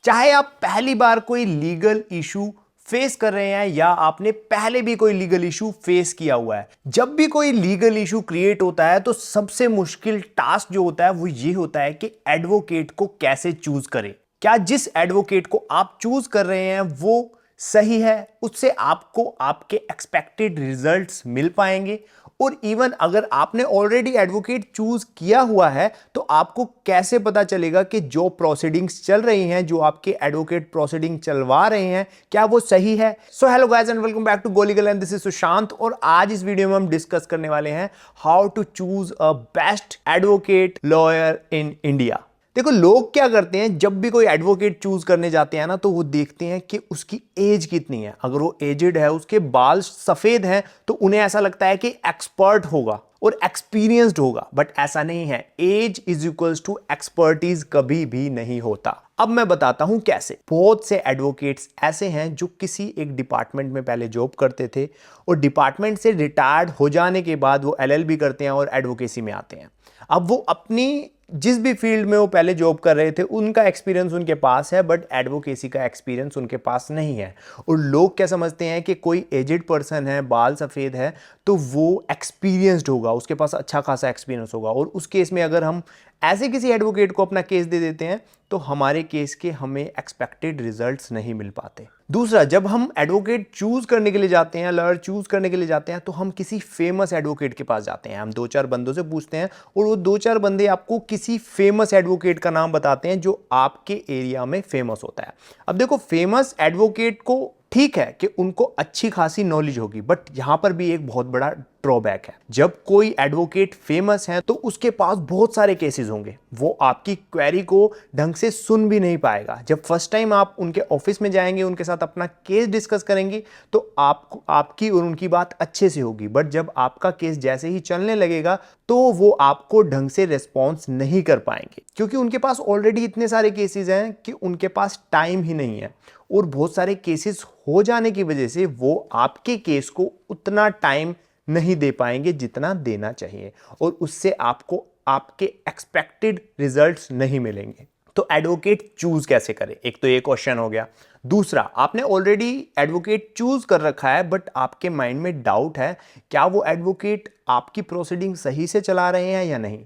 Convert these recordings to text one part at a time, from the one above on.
चाहे आप पहली बार कोई लीगल इशू फेस कर रहे हैं या आपने पहले भी कोई लीगल इशू फेस किया हुआ है, जब भी कोई लीगल इशू क्रिएट होता है तो सबसे मुश्किल टास्क जो होता है वो ये होता है कि एडवोकेट को कैसे चूज करें। क्या जिस एडवोकेट को आप चूज कर रहे हैं वो सही है, उससे आपको आपके एक्सपेक्टेड रिजल्ट्स मिल पाएंगे। और इवन अगर आपने ऑलरेडी एडवोकेट चूज किया हुआ है तो आपको कैसे पता चलेगा कि जो प्रोसीडिंग्स चल रही हैं, जो आपके एडवोकेट प्रोसीडिंग चलवा रहे हैं, क्या वो सही है। So hello guys and welcome back to गोलीगल एंड दिस इज सुशांत। और आज इस वीडियो में हम डिस्कस करने वाले हैं how to choose a best advocate lawyer in India. देखो, लोग क्या करते हैं, जब भी कोई एडवोकेट चूज करने जाते हैं ना तो वो देखते हैं कि उसकी एज कितनी है। अगर वो एजेड है, उसके बाल सफेद हैं, तो उन्हें ऐसा लगता है कि एक्सपर्ट होगा और एक्सपीरियंस्ड होगा। बट ऐसा नहीं है। Age is equals to expertise कभी भी नहीं होता। अब मैं बताता हूं कैसे। बहुत से एडवोकेट्स ऐसे हैं जो किसी एक डिपार्टमेंट में पहले जॉब करते थे और डिपार्टमेंट से रिटायर्ड हो जाने के बाद वो एलएलबी करते हैं और एडवोकेसी में आते हैं। अब वो अपनी जिस भी फील्ड में वो पहले जॉब कर रहे थे उनका एक्सपीरियंस उनके पास है, बट एडवोकेसी का एक्सपीरियंस उनके पास नहीं है। और लोग क्या समझते हैं कि कोई एजेड पर्सन है, बाल सफ़ेद है, तो वो एक्सपीरियंस्ड होगा, उसके पास अच्छा खासा एक्सपीरियंस होगा। और उस केस में अगर हम ऐसे किसी एडवोकेट को अपना केस दे देते हैं तो हमारे केस के हमें एक्सपेक्टेड रिजल्ट्स नहीं मिल पाते। दूसरा, जब हम एडवोकेट चूज करने के लिए जाते हैं, लॉयर चूज करने के लिए जाते हैं, तो हम किसी फेमस एडवोकेट के पास जाते हैं। हम दो चार बंदों से पूछते हैं और वो दो चार बंदे आपको किसी फेमस एडवोकेट का नाम बताते हैं जो आपके एरिया में फेमस होता है। अब देखो, फेमस एडवोकेट को ठीक है कि उनको अच्छी खासी नॉलेज होगी, बट यहां पर भी एक बहुत बड़ा ड्रॉबैक है। जब कोई एडवोकेट फेमस है तो उसके पास बहुत सारे केसेस होंगे, वो आपकी क्वेरी को ढंग से सुन भी नहीं पाएगा। जब फर्स्ट टाइम आप उनके ऑफिस में जाएंगे, उनके साथ अपना केस डिस्कस करेंगे तो आपको आपकी और उनकी बात अच्छे से होगी, बट जब आपका केस जैसे ही चलने लगेगा तो वो आपको ढंग से रिस्पॉन्स नहीं कर पाएंगे, क्योंकि उनके पास ऑलरेडी इतने सारे केसेस हैं कि उनके पास टाइम ही नहीं है। और बहुत सारे केसेस हो जाने की वजह से वो आपके केस को उतना टाइम नहीं दे पाएंगे जितना देना चाहिए, और उससे आपको आपके एक्सपेक्टेड रिजल्ट्स नहीं मिलेंगे। तो एडवोकेट चूज कैसे करें, एक तो ये क्वेश्चन हो गया। दूसरा, आपने ऑलरेडी एडवोकेट चूज कर रखा है बट आपके माइंड में डाउट है, क्या वो एडवोकेट आपकी प्रोसीडिंग सही से चला रहे हैं या नहीं।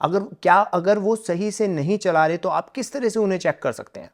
अगर वो सही से नहीं चला रहे तो आप किस तरह से उन्हें चेक कर सकते हैं।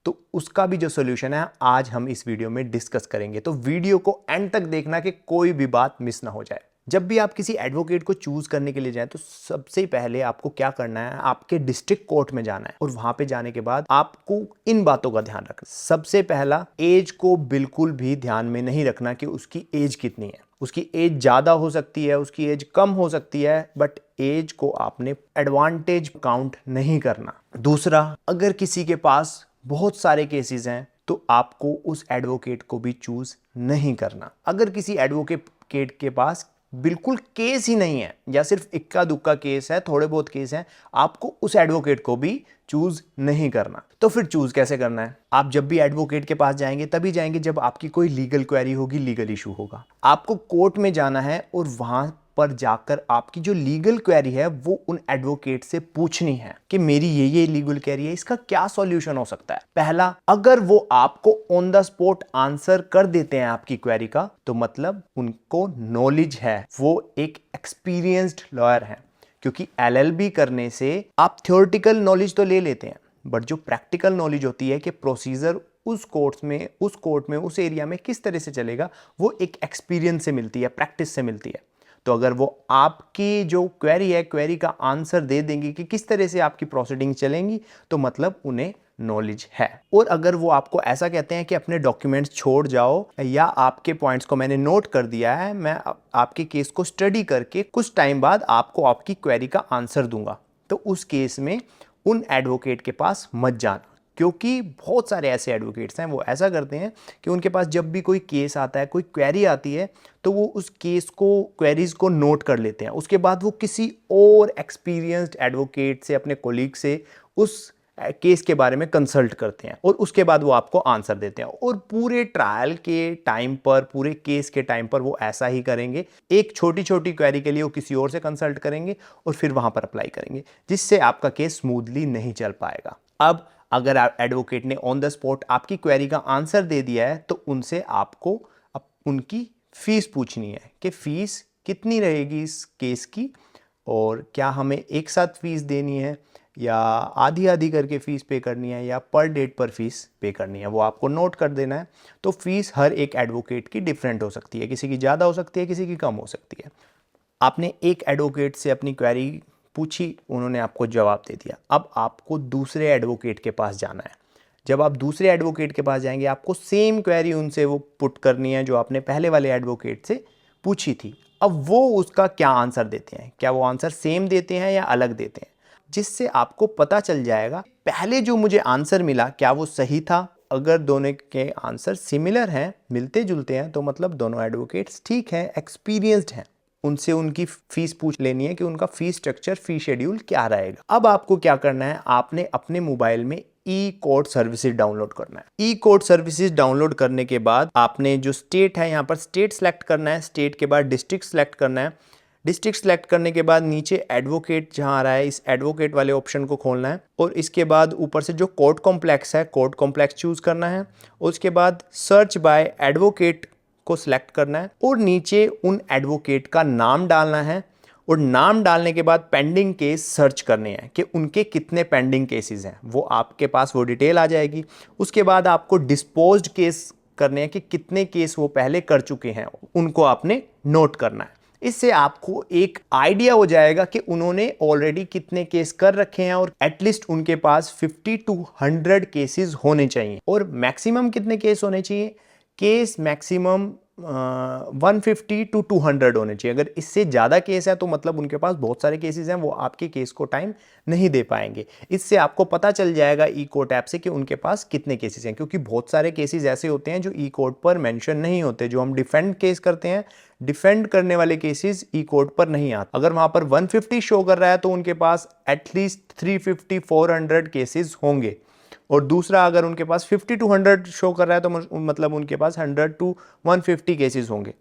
तो उसका भी जो सॉल्यूशन है आज हम इस वीडियो में डिस्कस करेंगे। तो वीडियो को एंड तक देखना कि कोई भी बात मिस ना हो जाए। जब भी आप किसी एडवोकेट को चूज करने के लिए जाएं तो सबसे पहले आपको क्या करना है, आपके डिस्ट्रिक्ट कोर्ट में जाना है और वहां पे जाने के बाद आपको इन बातों का ध्यान रखना। सबसे पहला, एज को बिल्कुल भी ध्यान में नहीं रखना कि उसकी एज कितनी है। उसकी एज ज्यादा हो सकती है, उसकी एज कम हो सकती है, बट एज को आपने एडवांटेज काउंट नहीं करना। दूसरा, अगर किसी के पास बहुत सारे केसेस हैं तो आपको उस एडवोकेट को भी चूज नहीं करना। अगर किसी एडवोकेट के पास बिल्कुल केस ही नहीं है या सिर्फ इक्का दुक्का केस है, थोड़े बहुत केस हैं, आपको उस एडवोकेट को भी चूज नहीं करना। तो फिर चूज कैसे करना है? आप जब भी एडवोकेट के पास जाएंगे तभी जाएंगे जब आपकी कोई लीगल क्वेरी होगी, लीगल इशू होगा। आपको कोर्ट में जाना है और वहां पर जाकर आपकी जो लीगल क्वेरी है वो उन एडवोकेट से पूछनी है कि मेरी ये लीगल क्वेरी है, इसका क्या सॉल्यूशन हो सकता है। पहला, अगर वो आपको ऑन द स्पॉट आंसर कर देते हैं आपकी क्वेरी का, तो मतलब उनको नॉलेज है, वो एक एक्सपीरियंस्ड लॉयर है। क्योंकि एलएलबी करने से आप थ्योरेटिकल नॉलेज तो ले लेते हैं, बट जो प्रैक्टिकल नॉलेज होती है कि प्रोसीजर उस कोर्ट में उस एरिया में किस तरह से चलेगा, वो एक एक्सपीरियंस से मिलती है, प्रैक्टिस से मिलती है। तो अगर वो आपकी जो क्वेरी है, क्वेरी का आंसर दे देंगे कि किस तरह से आपकी प्रोसीडिंग चलेंगी, तो मतलब उन्हें नॉलेज है। और अगर वो आपको ऐसा कहते हैं कि अपने डॉक्यूमेंट्स छोड़ जाओ या आपके पॉइंट्स को मैंने नोट कर दिया है, मैं आपके केस को स्टडी करके कुछ टाइम बाद आपको आपकी क्वेरी का आंसर दूंगा, तो उस केस में उन एडवोकेट के पास मत जाना। क्योंकि बहुत सारे ऐसे एडवोकेट्स हैं, वो ऐसा करते हैं कि उनके पास जब भी कोई केस आता है, कोई क्वेरी आती है, तो वो उस केस को, क्वेरीज को नोट कर लेते हैं। उसके बाद वो किसी और एक्सपीरियंस्ड एडवोकेट से, अपने कोलीग से उस केस के बारे में कंसल्ट करते हैं और उसके बाद वो आपको आंसर देते हैं। और पूरे ट्रायल के टाइम पर, पूरे केस के टाइम पर वो ऐसा ही करेंगे। एक छोटी छोटी क्वेरी के लिए वो किसी और से कंसल्ट करेंगे और फिर वहां पर अप्लाई करेंगे, जिससे आपका केस स्मूथली नहीं चल पाएगा। अब अगर एडवोकेट ने ऑन द स्पॉट आपकी क्वेरी का आंसर दे दिया है तो उनसे आपको उनकी फीस पूछनी है कि फीस कितनी रहेगी इस केस की, और क्या हमें एक साथ फीस देनी है या आधी आधी करके फ़ीस पे करनी है या पर डेट पर फीस पे करनी है, वो आपको नोट कर देना है। तो फीस हर एक एडवोकेट की डिफरेंट हो सकती है, किसी की ज़्यादा हो सकती है, किसी की कम हो सकती है। आपने एक एडवोकेट से अपनी क्वेरी पूछी, उन्होंने आपको जवाब दे दिया। अब आपको दूसरे एडवोकेट के पास जाना है। जब आप दूसरे एडवोकेट के पास जाएंगे, आपको सेम क्वेरी उनसे वो पुट करनी है जो आपने पहले वाले एडवोकेट से पूछी थी। अब वो उसका क्या आंसर देते हैं, क्या वो आंसर सेम देते हैं या अलग देते हैं, जिससे आपको पता चल जाएगा पहले जो मुझे आंसर मिला क्या वो सही था। अगर दोनों के आंसर सिमिलर हैं, मिलते जुलते हैं, तो मतलब दोनों एडवोकेट्स ठीक हैं, एक्सपीरियंस्ड हैं। उनसे उनकी फीस पूछ लेनी है कि उनका फीस स्ट्रक्चर, फी शेड्यूल क्या रहेगा। अब आपको क्या करना है, आपने अपने मोबाइल में ई कोर्ट सर्विसेज डाउनलोड करना है। ई कोर्ट सर्विसेज डाउनलोड करने के बाद आपने जो स्टेट है, यहाँ पर स्टेट सेलेक्ट करना है। स्टेट के बाद डिस्ट्रिक्ट सेलेक्ट करना है। डिस्ट्रिक्ट सेलेक्ट करने के बाद नीचे एडवोकेट जहां आ रहा है, इस एडवोकेट वाले ऑप्शन को खोलना है और इसके बाद ऊपर से जो कोर्ट कॉम्प्लेक्स है, कोर्ट कॉम्प्लेक्स चूज करना है। उसके बाद सर्च बाय एडवोकेट को सिलेक्ट करना है और नीचे उन एडवोकेट का नाम डालना है और नाम डालने के बाद पेंडिंग केस सर्च करने हैं कि उनके कितने पेंडिंग केसेस हैं, वो आपके पास वो डिटेल आ जाएगी। उसके बाद आपको डिस्पोज्ड केस करने हैं कि कितने केस वो पहले कर चुके हैं, उनको आपने नोट करना है। इससे आपको एक आइडिया हो जाएगा कि उन्होंने ऑलरेडी कितने केस कर रखे हैं और एटलीस्ट उनके पास 50 to 100 केसेस होने चाहिए। और मैक्सिमम कितने केस होने चाहिए, केस मैक्सिमम 150 to 200 होने चाहिए। अगर इससे ज़्यादा केस है तो मतलब उनके पास बहुत सारे केसेस हैं, वो आपके केस को टाइम नहीं दे पाएंगे। इससे आपको पता चल जाएगा ई कोर्ट ऐप से कि उनके पास कितने केसेस हैं, क्योंकि बहुत सारे केसेस ऐसे होते हैं जो ई कोर्ट पर मेंशन नहीं होते। जो हम डिफेंड केस करते हैं, डिफेंड करने वाले केसेस ई कोर्ट पर नहीं आते। अगर वहां पर 150 शो कर रहा है तो उनके पास एटलीस्ट 350-400 केसेस होंगे। और दूसरा, अगर उनके पास 50 to 100 शो कर रहा है तो मतलब उनके पास 100 to 150 केसेस होंगे।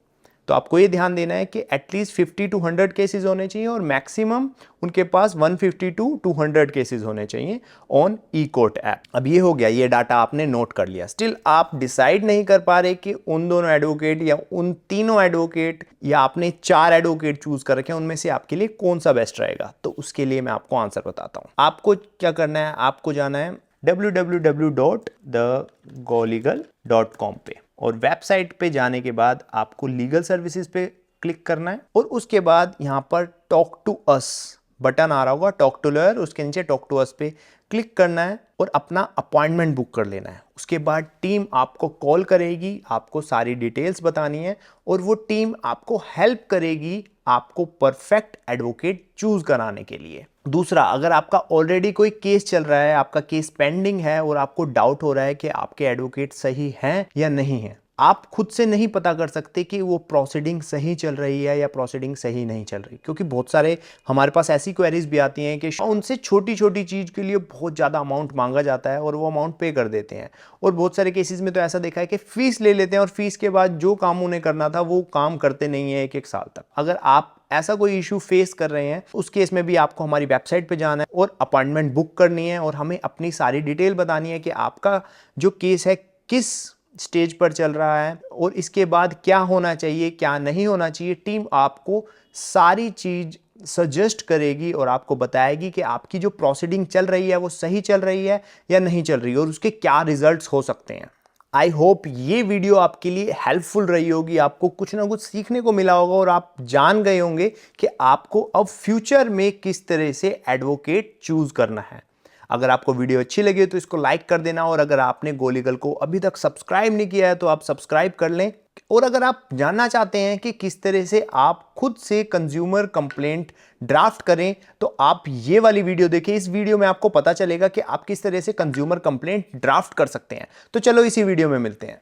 तो आपको ये ध्यान देना है कि एटलीस्ट 50 to 100 केसेस होने चाहिए और मैक्सिमम उनके पास 150 to 200 केसेस होने चाहिए ऑन ई कोर्ट ऐप। अब ये हो गया, ये डाटा आपने नोट कर लिया। स्टिल आप डिसाइड नहीं कर पा रहे कि उन दोनों एडवोकेट या उन तीनों एडवोकेट या आपने 4 एडवोकेट चूज कर रखे हैं, उनमें से आपके लिए कौन सा बेस्ट रहेगा। तो उसके लिए मैं आपको आंसर बताता हूँ। आपको क्या करना है, आपको जाना है www.thegoligal.com पे और वेबसाइट पे जाने के बाद आपको लीगल सर्विसेज पे क्लिक करना है और उसके बाद यहाँ पर टॉक टू अस बटन आ रहा होगा, टॉक टू लॉयर, उसके नीचे टॉक टू अस पे क्लिक करना है और अपना अपॉइंटमेंट बुक कर लेना है। उसके बाद टीम आपको कॉल करेगी, आपको सारी डिटेल्स बतानी है और वो टीम आपको हेल्प करेगी आपको परफेक्ट एडवोकेट चूज कराने के लिए। दूसरा, अगर आपका ऑलरेडी कोई केस चल रहा है, आपका केस पेंडिंग है और आपको डाउट हो रहा है कि आपके एडवोकेट सही हैं या नहीं है, आप खुद से नहीं पता कर सकते कि वो प्रोसीडिंग सही चल रही है या प्रोसीडिंग सही नहीं चल रही, क्योंकि बहुत सारे हमारे पास ऐसी क्वेरीज भी आती हैं कि उनसे छोटी छोटी चीज़ के लिए बहुत ज़्यादा अमाउंट मांगा जाता है और वो अमाउंट पे कर देते हैं। और बहुत सारे केसेस में तो ऐसा देखा है कि फीस ले लेते हैं और फीस के बाद जो काम उन्हें करना था वो काम करते नहीं है 1-1 साल तक। अगर आप ऐसा कोई इशू फेस कर रहे हैं, उस केस में भी आपको हमारी वेबसाइट पे जाना है और अपॉइंटमेंट बुक करनी है और हमें अपनी सारी डिटेल बतानी है कि आपका जो केस है किस स्टेज पर चल रहा है और इसके बाद क्या होना चाहिए, क्या नहीं होना चाहिए। टीम आपको सारी चीज सजेस्ट करेगी और आपको बताएगी कि आपकी जो प्रोसीडिंग चल रही है वो सही चल रही है या नहीं चल रही है और उसके क्या रिजल्ट्स हो सकते हैं। आई होप ये वीडियो आपके लिए हेल्पफुल रही होगी, आपको कुछ ना कुछ सीखने को मिला होगा और आप जान गए होंगे कि आपको अब फ्यूचर में किस तरह से एडवोकेट चूज करना है। अगर आपको वीडियो अच्छी लगी तो इसको लाइक कर देना और अगर आपने गोलीगल को अभी तक सब्सक्राइब नहीं किया है तो आप सब्सक्राइब कर लें। और अगर आप जानना चाहते हैं कि किस तरह से आप खुद से कंज्यूमर कंप्लेंट ड्राफ्ट करें तो आप ये वाली वीडियो देखें। इस वीडियो में आपको पता चलेगा कि आप किस तरह से कंज्यूमर कंप्लेंट ड्राफ्ट कर सकते हैं। तो चलो इसी वीडियो में मिलते हैं।